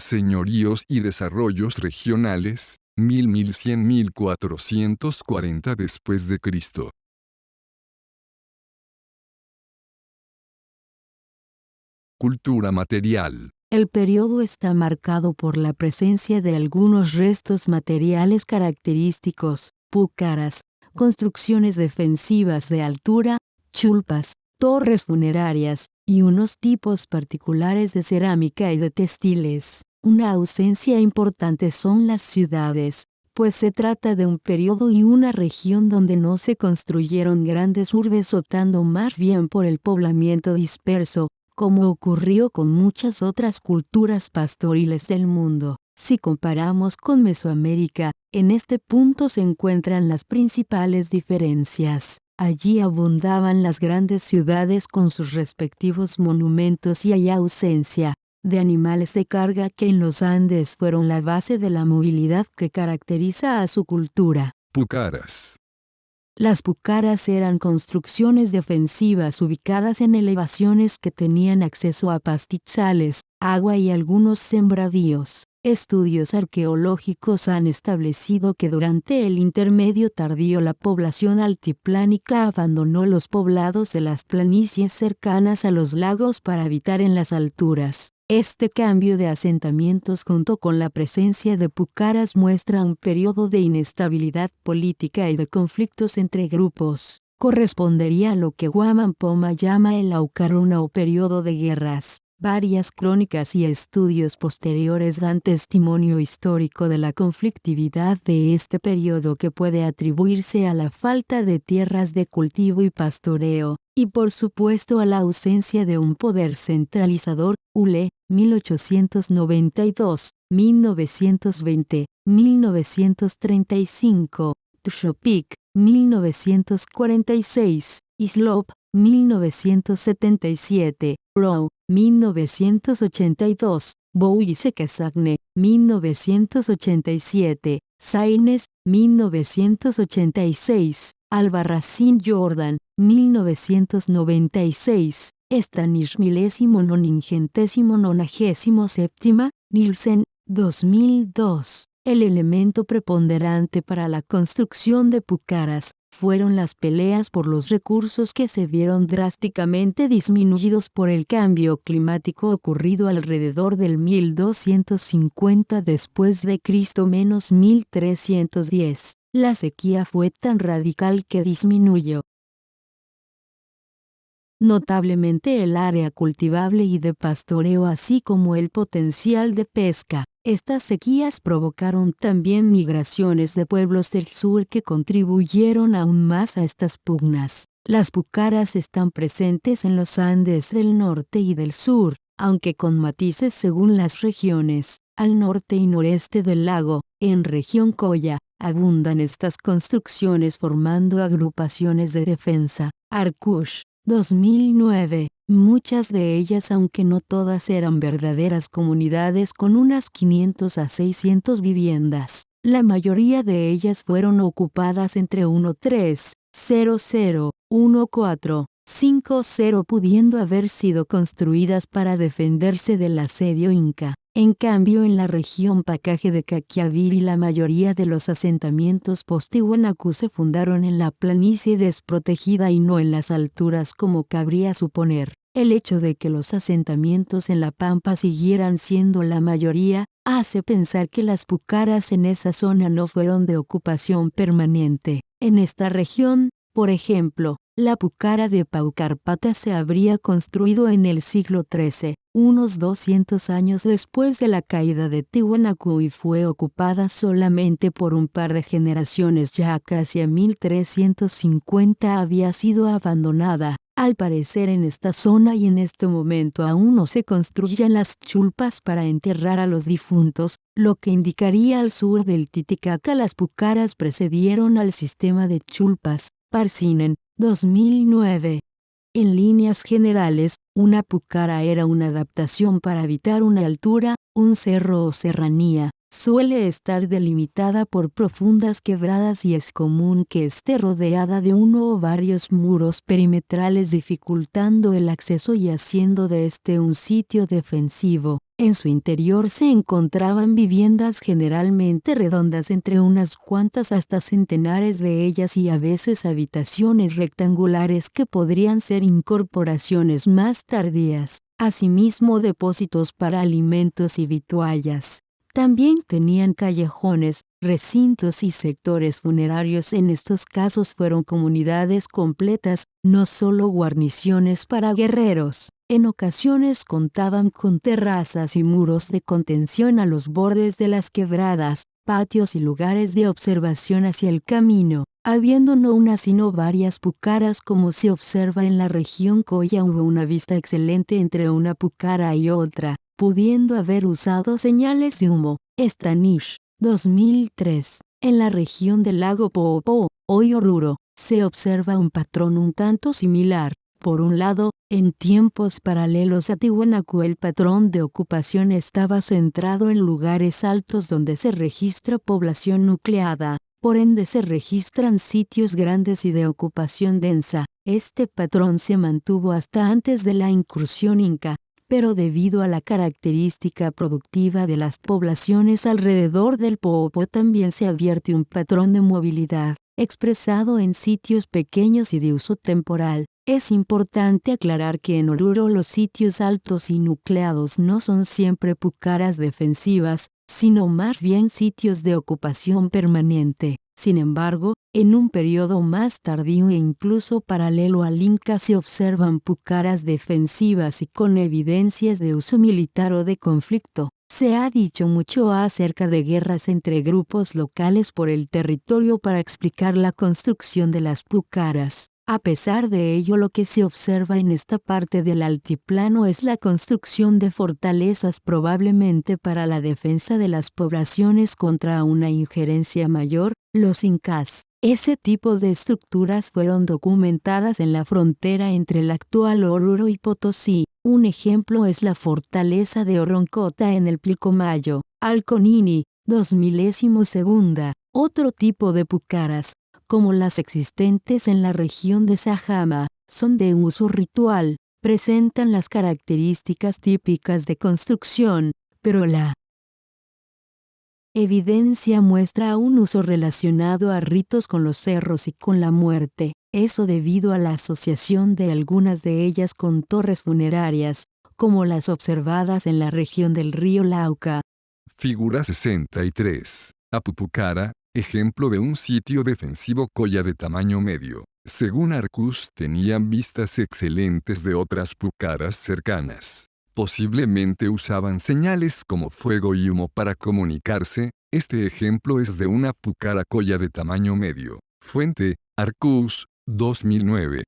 Señoríos y desarrollos regionales, 1100-1440 después de Cristo. Cultura material. El periodo está marcado por la presencia de algunos restos materiales característicos, pucaras, construcciones defensivas de altura, chulpas, torres funerarias, y unos tipos particulares de cerámica y de textiles. Una ausencia importante son las ciudades, pues se trata de un periodo y una región donde no se construyeron grandes urbes, optando más bien por el poblamiento disperso, como ocurrió con muchas otras culturas pastoriles del mundo. Si comparamos con Mesoamérica, en este punto se encuentran las principales diferencias. Allí abundaban las grandes ciudades con sus respectivos monumentos y hay ausencia de animales de carga que en los Andes fueron la base de la movilidad que caracteriza a su cultura. Pucaras. Las pucaras eran construcciones defensivas ubicadas en elevaciones que tenían acceso a pastizales, agua y algunos sembradíos. Estudios arqueológicos han establecido que durante el Intermedio Tardío la población altiplánica abandonó los poblados de las planicies cercanas a los lagos para habitar en las alturas. Este cambio de asentamientos junto con la presencia de pucaras muestra un periodo de inestabilidad política y de conflictos entre grupos. Correspondería a lo que Guaman Poma llama el Aucaruna o periodo de guerras. Varias crónicas y estudios posteriores dan testimonio histórico de la conflictividad de este periodo, que puede atribuirse a la falta de tierras de cultivo y pastoreo, y por supuesto a la ausencia de un poder centralizador. Ule, 1892, 1920, 1935, Tshopik, 1946, Islop, 1977, Rowe, 1982, Bouyse-Casagne, 1987, Sainz, 1986, Albarracín Jordan, 1996, Stanish milésimo noningentésimo 97, Nielsen, 2002. El elemento preponderante para la construcción de pucaras fueron las peleas por los recursos, que se vieron drásticamente disminuidos por el cambio climático ocurrido alrededor del 1250 después de Cristo menos 1310. La sequía fue tan radical que disminuyó notablemente el área cultivable y de pastoreo, así como el potencial de pesca. Estas sequías provocaron también migraciones de pueblos del sur que contribuyeron aún más a estas pugnas. Las pucaras están presentes en los Andes del norte y del sur, aunque con matices según las regiones. Al norte y noreste del lago, en región Colla, abundan estas construcciones formando agrupaciones de defensa. Arkush, 2009. Muchas de ellas, aunque no todas, eran verdaderas comunidades con unas 500 a 600 viviendas. La mayoría de ellas fueron ocupadas entre 1300-1450, pudiendo haber sido construidas para defenderse del asedio inca. En cambio, en la región Pacaje de Caquiaviri, la mayoría de los asentamientos post-Tiwanaku se fundaron en la planicie desprotegida y no en las alturas como cabría suponer. El hecho de que los asentamientos en la pampa siguieran siendo la mayoría hace pensar que las pucaras en esa zona no fueron de ocupación permanente. En esta región, por ejemplo, la pucara de Paucarpata se habría construido en el siglo XIII, unos 200 años después de la caída de Tiwanaku, y fue ocupada solamente por un par de generaciones. Ya casi a 1350 había sido abandonada. Al parecer, en esta zona y en este momento aún no se construyen las chulpas para enterrar a los difuntos, lo que indicaría al sur del Titicaca las pucaras precedieron al sistema de chulpas. Parsinen, 2009. En líneas generales, una pucara era una adaptación para habitar una altura, un cerro o serranía, Suele estar delimitada por profundas quebradas y es común que esté rodeada de uno o varios muros perimetrales dificultando el acceso y haciendo de este un sitio defensivo. En su interior se encontraban viviendas generalmente redondas, entre unas cuantas hasta centenares de ellas, y a veces habitaciones rectangulares que podrían ser incorporaciones más tardías. Asimismo, depósitos para alimentos y vituallas. También tenían callejones, recintos y sectores funerarios. En estos casos fueron comunidades completas, no solo guarniciones para guerreros. En ocasiones contaban con terrazas y muros de contención a los bordes de las quebradas, patios y lugares de observación hacia el camino. Habiendo no una sino varias pucaras, como se observa en la región Coya, hubo una vista excelente entre una pucara y otra, pudiendo haber usado señales de humo. Stanish, 2003. En la región del lago Poopó, hoy Oruro, se observa un patrón un tanto similar. Por un lado, en tiempos paralelos a Tiwanaku el patrón de ocupación estaba centrado en lugares altos donde se registra población nucleada. Por ende se registran sitios grandes y de ocupación densa. Este patrón se mantuvo hasta antes de la incursión inca, pero debido a la característica productiva de las poblaciones alrededor del Poopó también se advierte un patrón de movilidad, expresado en sitios pequeños y de uso temporal. Es importante aclarar que en Oruro los sitios altos y nucleados no son siempre pucaras defensivas, sino más bien sitios de ocupación permanente. Sin embargo, en un periodo más tardío e incluso paralelo al Inca se observan pucaras defensivas y con evidencias de uso militar o de conflicto. Se ha dicho mucho acerca de guerras entre grupos locales por el territorio para explicar la construcción de las pucaras. A pesar de ello, lo que se observa en esta parte del altiplano es la construcción de fortalezas, probablemente para la defensa de las poblaciones contra una injerencia mayor. Los incas. Ese tipo de estructuras fueron documentadas en la frontera entre el actual Oruro y Potosí. Un ejemplo es la fortaleza de Orroncota en el Pilcomayo, Alconini, 2002. Otro tipo de pucaras, como las existentes en la región de Sajama, son de uso ritual, presentan las características típicas de construcción, pero la evidencia muestra un uso relacionado a ritos con los cerros y con la muerte, eso debido a la asociación de algunas de ellas con torres funerarias, como las observadas en la región del río Lauca. Figura 63. Apupucara, ejemplo de un sitio defensivo Coya de tamaño medio. Según Arcus, tenían vistas excelentes de otras pucaras cercanas. Posiblemente usaban señales como fuego y humo para comunicarse. Este ejemplo es de una pucara Coya de tamaño medio. Fuente, Arcus, 2009.